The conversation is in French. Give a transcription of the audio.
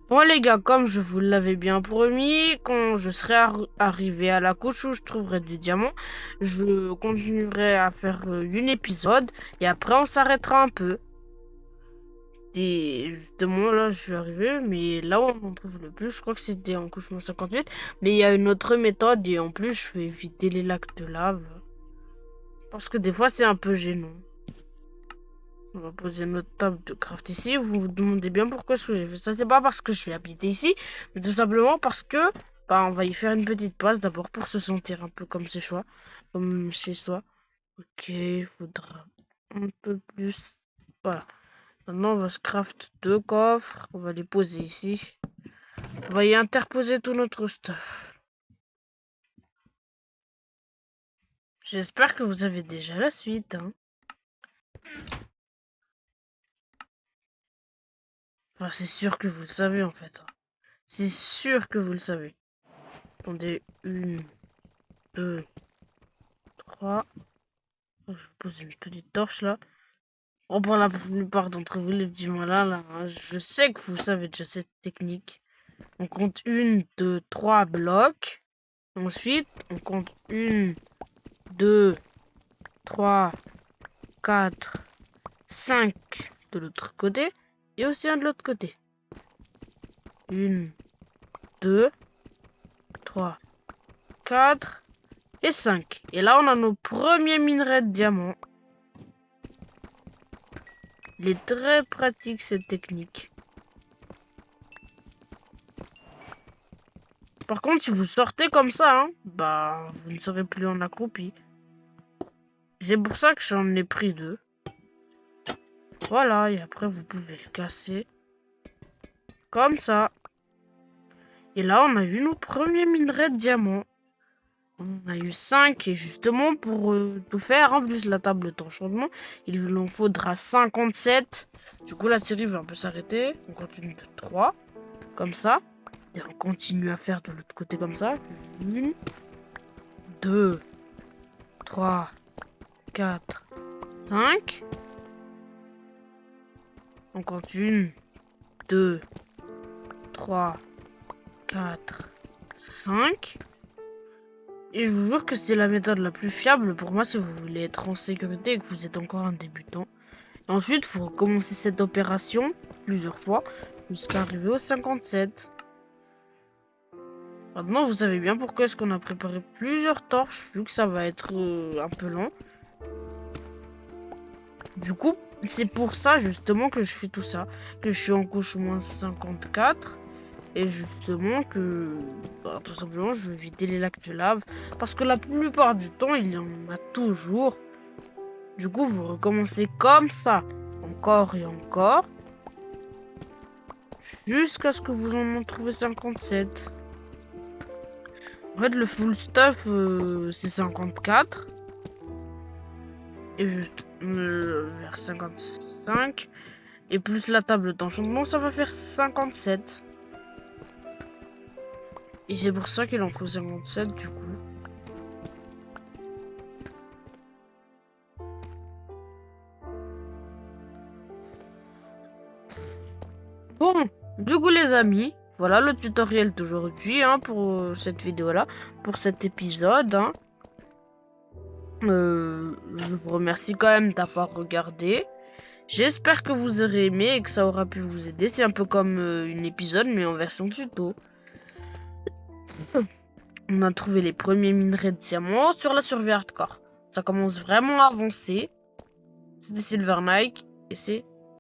Bon les gars, comme je vous l'avais bien promis, quand je serai arrivé à la couche où je trouverai du diamant, je continuerai à faire une épisode et après on s'arrêtera un peu. Et justement là je suis arrivé, mais là où on en trouve le plus, je crois que c'était en couche moins 58, mais il y a une autre méthode et en plus je vais éviter les lacs de lave. Parce que des fois c'est un peu gênant. On va poser notre table de craft ici. Vous vous demandez bien pourquoi j'ai fait ça. C'est pas parce que je suis habité ici, mais tout simplement parce que bah, on va y faire une petite pause d'abord pour se sentir un peu comme chez soi. Comme chez soi. Ok, il faudra un peu plus. Voilà. Maintenant, on va se craft deux coffres. On va les poser ici. On va y interposer tout notre stuff. J'espère que vous avez déjà la suite. Hein. Enfin, c'est sûr que vous le savez en fait. Hein. C'est sûr que vous le savez. Attendez, une, deux, 3. Je vais poser une petite torche là. Bon, pour la plupart d'entre vous, les petits malins là, hein, je sais que vous savez déjà cette technique. On compte 1, 2, 3 blocs. Ensuite, on compte 1, 2, 3, 4, 5 de l'autre côté. Et aussi un de l'autre côté. 1, 2, 3, 4 et 5. Et là, on a nos premiers minerais de diamants. Il est très pratique cette technique. Par contre, si vous sortez comme ça, hein, bah, vous ne serez plus en accroupi. C'est pour ça que j'en ai pris 2. Voilà, et après, vous pouvez le casser. Comme ça. Et là, on a vu nos premiers minerais de diamants. On a eu 5, et justement, pour tout faire, en plus la table d'enchantement, il en faudra 57. Du coup, la série va un peu s'arrêter. On continue de 3, comme ça. Et on continue à faire de l'autre côté comme ça. 1, 2, 3, 4, 5. On compte 1, 2, 3, 4, 5. Et je vous jure que c'est la méthode la plus fiable pour moi si vous voulez être en sécurité et que vous êtes encore un débutant. Et ensuite, il faut recommencer cette opération plusieurs fois jusqu'à arriver au 57. Maintenant, vous savez bien pourquoi est-ce qu'on a préparé plusieurs torches, vu que ça va être un peu lent. Du coup, c'est pour ça justement que je fais tout ça, que je suis en couche moins 54. Et justement que, bah, tout simplement, je veux éviter les lacs de lave. Parce que la plupart du temps, il y en a toujours. Du coup, vous recommencez comme ça, encore et encore. Jusqu'à ce que vous en trouvé 57. En fait, le full stuff, c'est 54. Et juste vers 55. Et plus la table d'enchantement, ça va faire 57. Et c'est pour ça qu'il en faut 57 du coup. Bon, du coup les amis, voilà le tutoriel d'aujourd'hui hein, pour cette vidéo-là, pour cet épisode. Hein. Je vous remercie quand même d'avoir regardé. J'espère que vous aurez aimé et que ça aura pu vous aider. C'est un peu comme une épisode mais en version tuto. On a trouvé les premiers minerais de diamants sur la survie hardcore. Ça commence vraiment à avancer. C'est des Silver Nike et c'est